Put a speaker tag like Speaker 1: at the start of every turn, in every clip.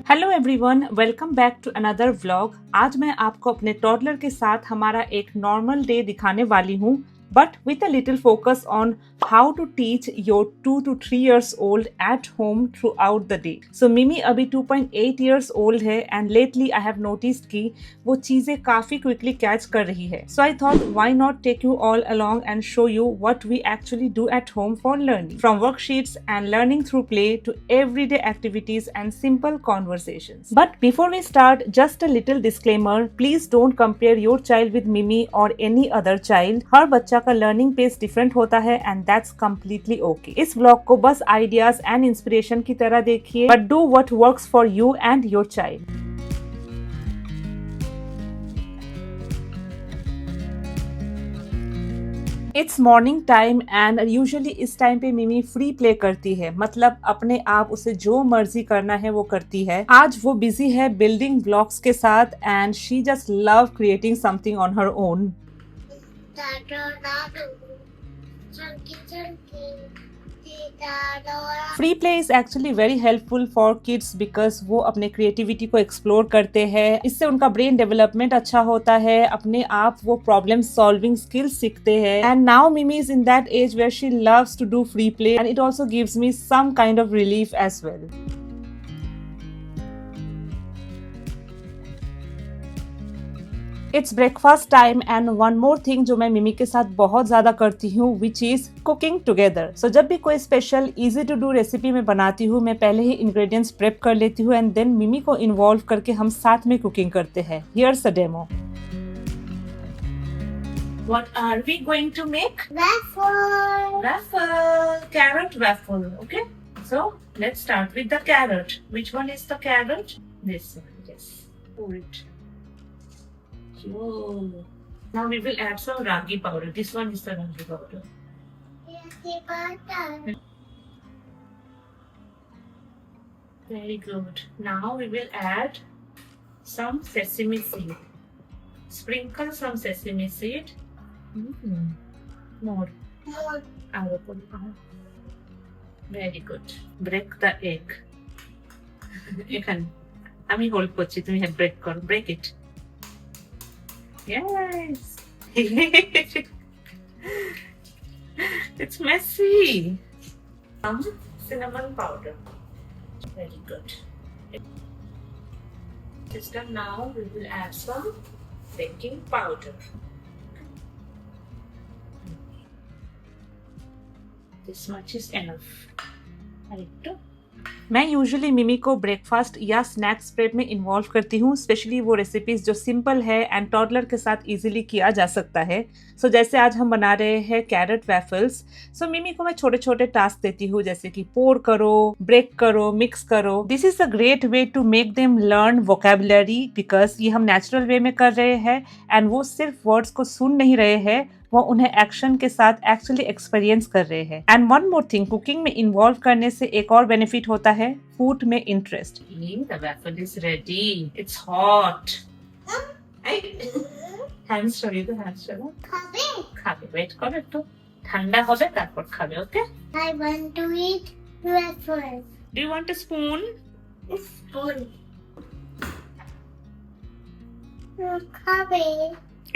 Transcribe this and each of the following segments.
Speaker 1: Hello everyone, welcome back to another vlog. आज मैं आपको अपने टॉडलर के साथ हमारा एक नॉर्मल डे दिखाने वाली हूँ, but with a little focus on how to teach your 2 to 3 years old at home throughout the day. So मिमी अभी 2.8 years old है and lately I have noticed कि वो चीजें काफी क्विकली कैच कर रही है. So I thought why not take you all along and show you what we actually do at home for learning, from worksheets and learning through play to everyday activities and simple conversations. But before we start, just a little disclaimer, please don't compare your child with Mimi or any other child. हर बच्चा का learning pace different होता है and that's completely okay. इस vlog को बस ideas and inspiration की तरह देखिए, but do what works for you and your child. It's morning time and usually इस टाइम पे मिमी फ्री प्ले करती है, मतलब अपने आप उसे जो मर्जी करना है वो करती है। आज वो बिजी है बिल्डिंग ब्लॉक्स के साथ and she just love creating something on her own. Free play is actually very helpful for kids because वो अपने क्रिएटिविटी को एक्सप्लोर करते हैं। इससे उनका ब्रेन डेवलपमेंट अच्छा होता है, अपने आप वो प्रॉब्लम सॉल्विंग स्किल्स सीखते हैं। And now Mimi is in that age where she loves to do free play and it also gives me some kind of relief as well. It's breakfast time and one more thing जो मैं Mimi के साथ बहुत ज्यादा करती हूँ which is cooking together. So जब भी कोई special easy to do recipe मैं बनाती हूँ, मैं पहले ही इंग्रेडिएंट्स प्रेप कर लेती हूँ एंड देन मिमी को इन्वॉल्व करके हम साथ में कुकिंग करते हैं। Here's a demo. What are we going to make?
Speaker 2: Waffle.
Speaker 1: Waffle, carrot waffle. Okay, so let's start with the carrot. Which one is the carrot? This one. Yes, pour it. Oh. Now we will add some ragi powder. This one is the ragi powder.
Speaker 2: Ragi powder.
Speaker 1: Very good. Now we will add some sesame seed. Sprinkle some sesame seed. More.
Speaker 2: More.
Speaker 1: I will put it on. Very good. Break the egg. You can. আমি hold করছি, তুমি break করো। Break it. Yes. It's messy. Some cinnamon powder. Very good. It's done. Now we will add some baking powder. This much is enough. Right. मैं usually मिमी को breakfast या snacks prep में involve करती हूँ, स्पेशली वो recipes जो simple है एंड टॉडलर के साथ इजीली किया जा सकता है। सो जैसे आज हम बना रहे हैं कैरेट वैफल्स। सो मिमी को मैं छोटे छोटे टास्क देती हूँ, जैसे कि पोर करो, ब्रेक करो, मिक्स करो। This is a great way to make them learn vocabulary because ये हम नेचुरल वे में कर रहे हैं एंड वो सिर्फ वर्ड्स को सुन नहीं रहे हैं, वो उन्हें एक्शन के साथ एक्चुअली एक्सपीरियंस कर रहे हैं। And one more thing, cooking में इन्वॉल्व करने से एक और बेनिफिट होता है, फूड में interest. The waffle is ready. It's hot. Hands show you the hands show. খাবে, wait করো একটু ঠান্ডা হবে তারপর খাবে, ওকে?
Speaker 2: I want to eat waffle.
Speaker 1: Do you want a spoon?
Speaker 2: Spoon. খাবে.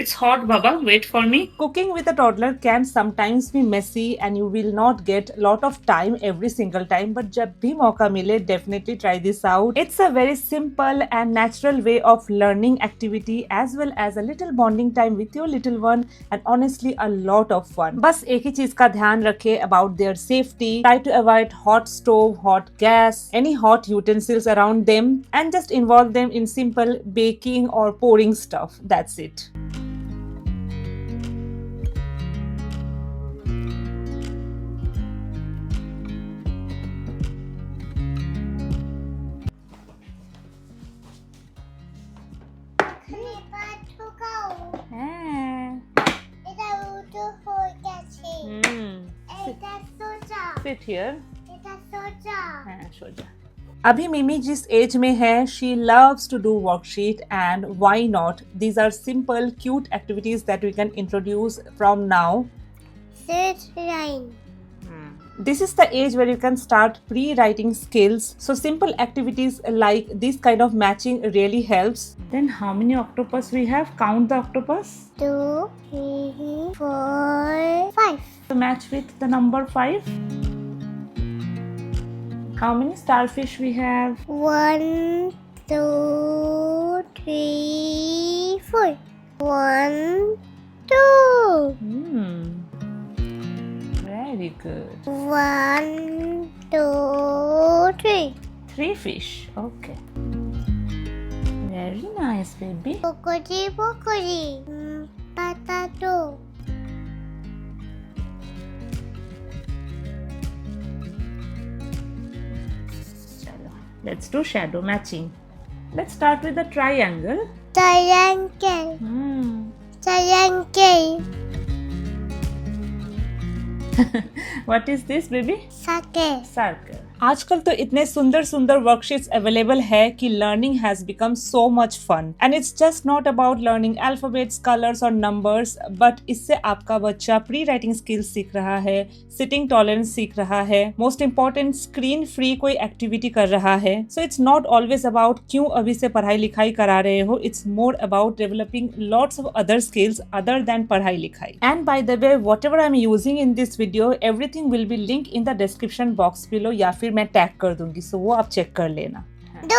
Speaker 1: It's hot, Baba. Wait for me. Cooking with a toddler can sometimes be messy and you will not get a lot of time every single time. But जब भी मौका मिले, definitely try this out. It's a very simple and natural way of learning activity as well as a little bonding time with your little one and honestly a lot of fun. बस एक ही चीज का ध्यान रखें about their safety. Try to avoid hot stove, hot gas, any hot utensils around them and just involve them in simple baking or pouring stuff. That's it. Sit here. अभी मिमी जिस age में है, she loves to do worksheet and why not. These are simple cute activities that we can introduce from now.
Speaker 2: Sit line.
Speaker 1: This is the age where you can start pre-writing skills. So simple activities like this kind of matching really helps. Then how many octopus we have? Count the octopus.
Speaker 2: 2, 3, 4, 5.
Speaker 1: So match with the number 5. How many starfish we have?
Speaker 2: 1, 2, 3, 4. 1, 2.
Speaker 1: Very good.
Speaker 2: 1, 2, 3.
Speaker 1: 3 fish. Okay. Very nice, baby.
Speaker 2: Pocoji, pocoji. Potato.
Speaker 1: Chalo. Let's do shadow matching. Let's start with the triangle.
Speaker 2: Triangle. Triangle.
Speaker 1: What is this, baby?
Speaker 2: Circle.
Speaker 1: Circle. आजकल तो इतने सुंदर सुंदर worksheets available है कि learning has become so much fun and it's just not about learning alphabets, colours और numbers, but इससे आपका बच्चा प्री राइटिंग स्किल्स सीख रहा है, सिटिंग टॉलरेंस सीख रहा है, मोस्ट इम्पोर्टेंट स्क्रीन फ्री कोई एक्टिविटी कर रहा है. So it's not always about क्यों अभी से पढ़ाई लिखाई करा रहे हो, it's more about developing lots of other skills other than पढ़ाई लिखाई. And by the way, what ever I am using in this video, everything will be link in the description box below या फिर मैं tag कर दूंगी, सो वो आप check कर लेना.
Speaker 2: Do.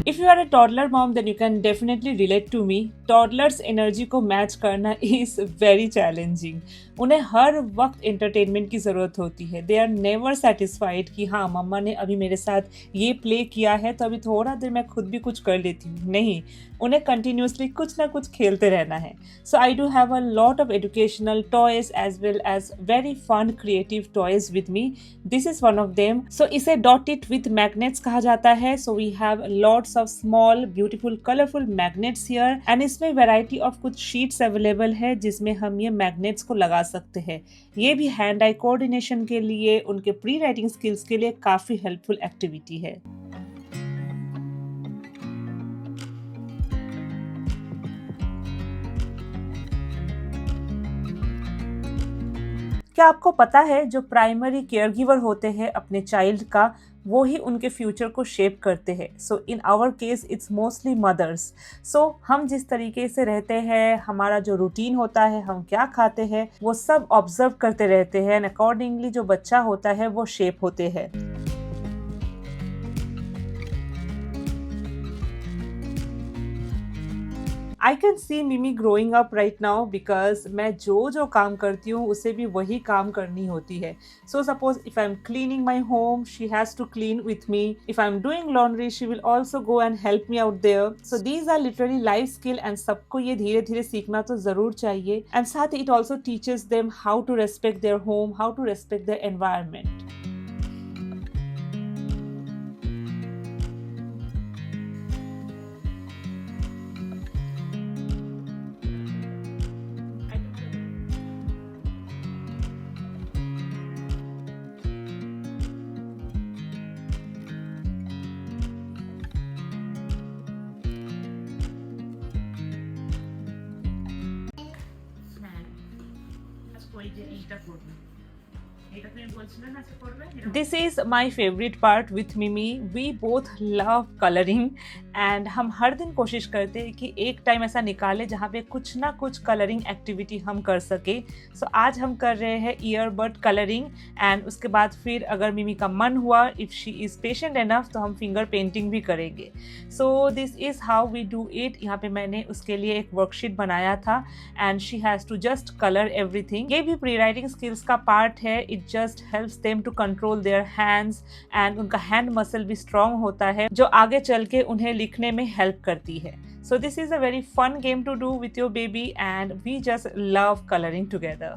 Speaker 1: If you are a toddler mom, then you can definitely relate to me. Toddlers energy को मैच करना is very challenging. उन्हें हर वक्त एंटरटेनमेंट की ज़रूरत होती है. दे आर नेवर सेटिस्फाइड कि हाँ मम्मा ने अभी मेरे साथ ये प्ले किया है तो अभी थोड़ा देर मैं खुद भी कुछ कर लेती हूँ. नहीं, उन्हें कंटिन्यूसली कुछ ना कुछ खेलते रहना है. So I do have a lot of educational toys as well as very fun creative toys with me. This is one of them. So इसे डॉट इट विथ मैग्नेट्स कहा जाता है. So we have lots of small beautiful colourful magnets here and इसमें variety of कुछ sheets available है जिसमें हम ये मैग्नेट्स को लगा सकते हैं. ये भी हैंड आई कोऑर्डिनेशन के लिए, उनके प्री राइटिंग स्किल्स के लिए काफी हेल्पफुल एक्टिविटी है. क्या आपको पता है जो प्राइमरी केयरगिवर होते हैं अपने चाइल्ड का, वो ही उनके फ्यूचर को शेप करते हैं. So in our case it's mostly mothers. So हम जिस तरीके से रहते हैं, हमारा जो रूटीन होता है, हम क्या खाते हैं, वो सब ऑब्जर्व करते रहते हैं एंड अकॉर्डिंगली जो बच्चा होता है वो शेप होते हैं. आई कैन सी मिमी growing up right now because मैं जो काम करती हूँ उसे भी वही काम करनी होती है. So suppose if I am cleaning my home, she has to clean with me. If I am doing laundry, she will also go and help me out there. So these are literally life skill and सबको ये धीरे धीरे सीखना तो ज़रूर चाहिए. And साथ ही it also teaches them how to respect their home, how to respect their environment. This is my favorite part with Mimi. We both love coloring and हम हर दिन कोशिश करते हैं कि एक टाइम ऐसा निकाले जहाँ पे कुछ ना कुछ कलरिंग एक्टिविटी हम कर सके. सो आज हम कर रहे हैं ईयरबड कलरिंग एंड उसके बाद फिर अगर मिमी का मन हुआ, if she is patient enough, तो हम फिंगर पेंटिंग भी करेंगे. So this is how we do it. यहाँ पे मैंने उसके लिए एक वर्कशीट बनाया था and she has to just colour everything. ये भी प्री राइटिंग स्किल्स का पार्ट है. It just helps them to control their hands and उनका हैंड मसल भी स्ट्रॉन्ग होता है जो आगे चल के उन्हें लिखने में हेल्प करती है. So this is a very fun game to do with your baby and we just love coloring together.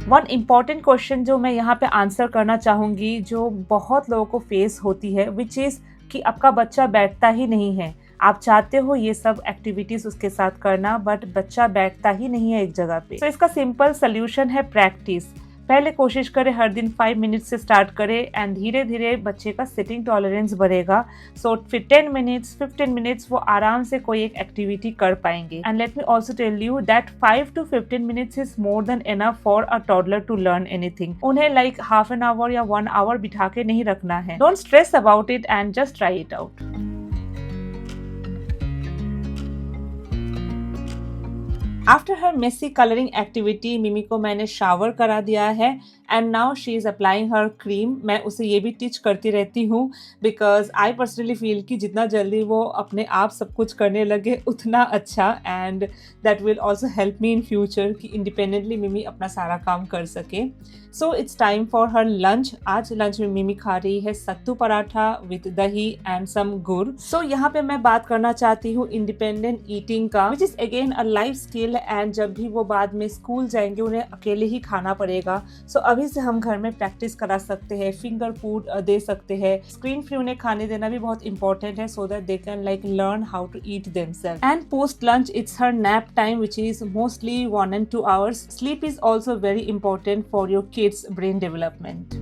Speaker 1: One important question जो मैं यहाँ पे आंसर करना चाहूँगी, जो बहुत लोगों को फेस होती है, विच इज़ कि आपका बच्चा बैठता ही नहीं है. आप चाहते हो ये सब एक्टिविटीज़ उसके साथ करना, बट बच्चा बैठता ही नहीं है एक जगह पे. तो इसका सिंपल सोल्यूशन है प्रैक्टिस. पहले कोशिश करें हर दिन 5 मिनट से स्टार्ट करें एंड धीरे धीरे बच्चे का सिटिंग टॉलरेंस बढ़ेगा. सो फिर 10 मिनट्स 15 मिनट्स वो आराम से कोई एक एक्टिविटी कर पाएंगे. And let me also tell you that 5 to 15 minutes is more than enough for a toddler to learn anything. उन्हें लाइक हाफ एन आवर या 1 आवर बिठा के नहीं रखना है. Don't stress about it and just try it out. After her messy colouring activity Mimi को मैंने shower करा दिया है and now she is applying her cream. मैं उसे ये भी टीच करती रहती हूँ बिकॉज आई पर्सनली फील कि जितना जल्दी वो अपने आप सब कुछ करने लगे उतना अच्छा. And that will also help me in future कि इंडिपेंडेंटली मिमी अपना सारा काम कर सके. So it's time for her lunch. आज लंच में मिमी खा रही है सत्तू पराठा विद दही एंड सम गुड़. सो यहाँ पे मैं बात करना चाहती हूँ इंडिपेंडेंट ईटिंग का, which is again a life skill. And जब भी वो बाद में स्कूल जाएंगे उन्हें अकेले ही खाना पड़ेगा. सो अभी से हम घर में प्रैक्टिस करा सकते हैं, फिंगर फूड दे सकते हैं. स्क्रीन फ्री उन्हें खाने देना भी बहुत इंपॉर्टेंट है so that they can like learn how to eat themselves. And post lunch it's her nap time which is mostly 1 and 2 hours. Sleep is also very important for your kids' brain development.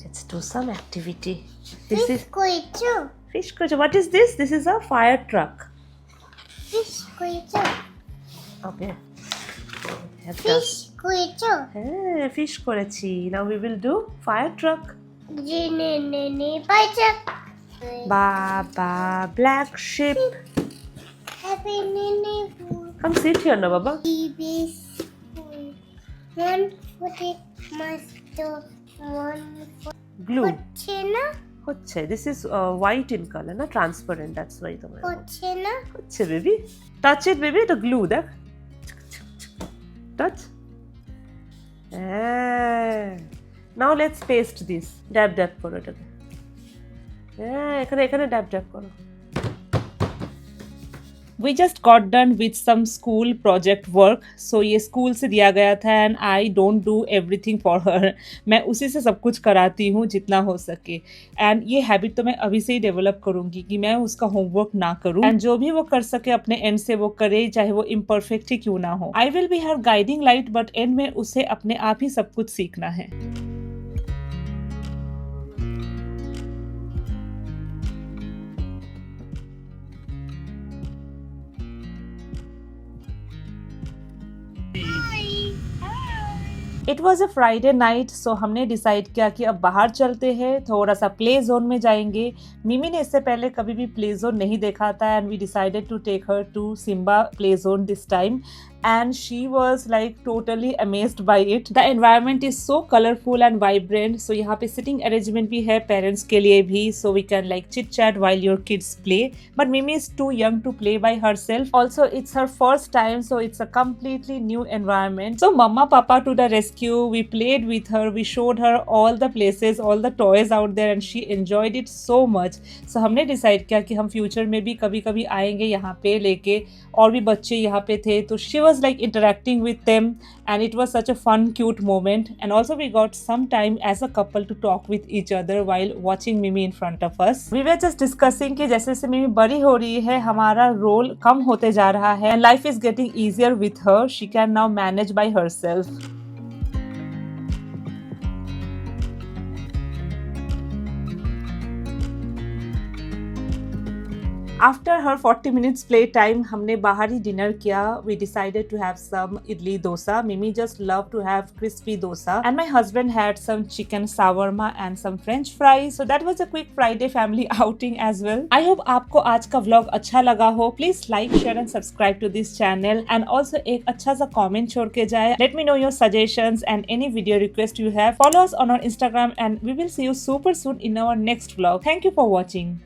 Speaker 1: Let's do some activity. This is fish creature. What is this? This is a fire truck.
Speaker 2: Fish creature.
Speaker 1: Okay.
Speaker 2: Fish creature.
Speaker 1: Hey, fish করেছি. Now we will do fire truck.
Speaker 2: Bajak.
Speaker 1: Baba, black sheep.
Speaker 2: Happy Nene.
Speaker 1: Come sit here now, Baba.
Speaker 2: One for the master. One for
Speaker 1: Glue.
Speaker 2: Kochena.
Speaker 1: হচ্ছে. This is white in color, না transparent. That's why তোমার
Speaker 2: Kochena.
Speaker 1: হচ্ছে baby. Touch it, baby. The glue, দেখ. Touch. Now let's paste this. Dab dab করো এটাকে. এখানে dab dab করো. We just got done with some school project work. So ये school से दिया गया था and I don't do everything for her. मैं उसी से सब कुछ कराती हूँ जितना हो सके. And ये हैबिट तो मैं अभी से ही डेवलप करूँगी कि मैं उसका होमवर्क ना करूँ. एंड जो भी वो कर सके अपने एंड से वो करे, चाहे वो इम्परफेक्ट ही क्यों ना हो. I will be her guiding light, but end में उसे अपने आप ही सब कुछ सीखना है. It was a Friday night. So हमने डिसाइड किया कि अब बाहर चलते हैं, थोड़ा सा प्ले जोन में जाएंगे. मिमी ने इससे पहले कभी भी प्ले जोन नहीं देखा था and we decided to take her to Simba play zone this time. And she was like totally amazed by it. The environment is so colorful and vibrant. So यहाँ पे sitting arrangement भी है parents के लिए भी, so we can like chit chat while your kids play. But Mimi is too young to play by herself. Also, it's her first time, so it's a completely new environment. So Mama Papa to the rescue. We played with her. We showed her all the places, all the toys out there, and she enjoyed it so much. So हमने decide किया कि हम future में भी कभी कभी आएंगे यहाँ पे लेके. और भी बच्चे यहाँ पे थे, तो she was like interacting with them and it was such a fun cute moment. And also we got some time as a couple to talk with each other while watching Mimi in front of us. We were just discussing कि जैसे जैसे मिमी बड़ी हो रही है हमारा role कम होते जा रहा है and life is getting easier with her. She can now manage by herself. After her 40 minutes play time, हमने बाहर ही डिनर किया. We decided to have some idli dosa. Mimi just loved to have crispy dosa. And my husband had some chicken shawarma and some French fries. So that was a quick Friday family outing as well. I hope आपको आज का vlog अच्छा लगा हो. Please like, share and subscribe to this channel. And also एक अच्छा सा comment छोड़ के जाए. Let me know your suggestions and any video request you have. Follow us on our Instagram and we will see you super soon in our next vlog. Thank you for watching.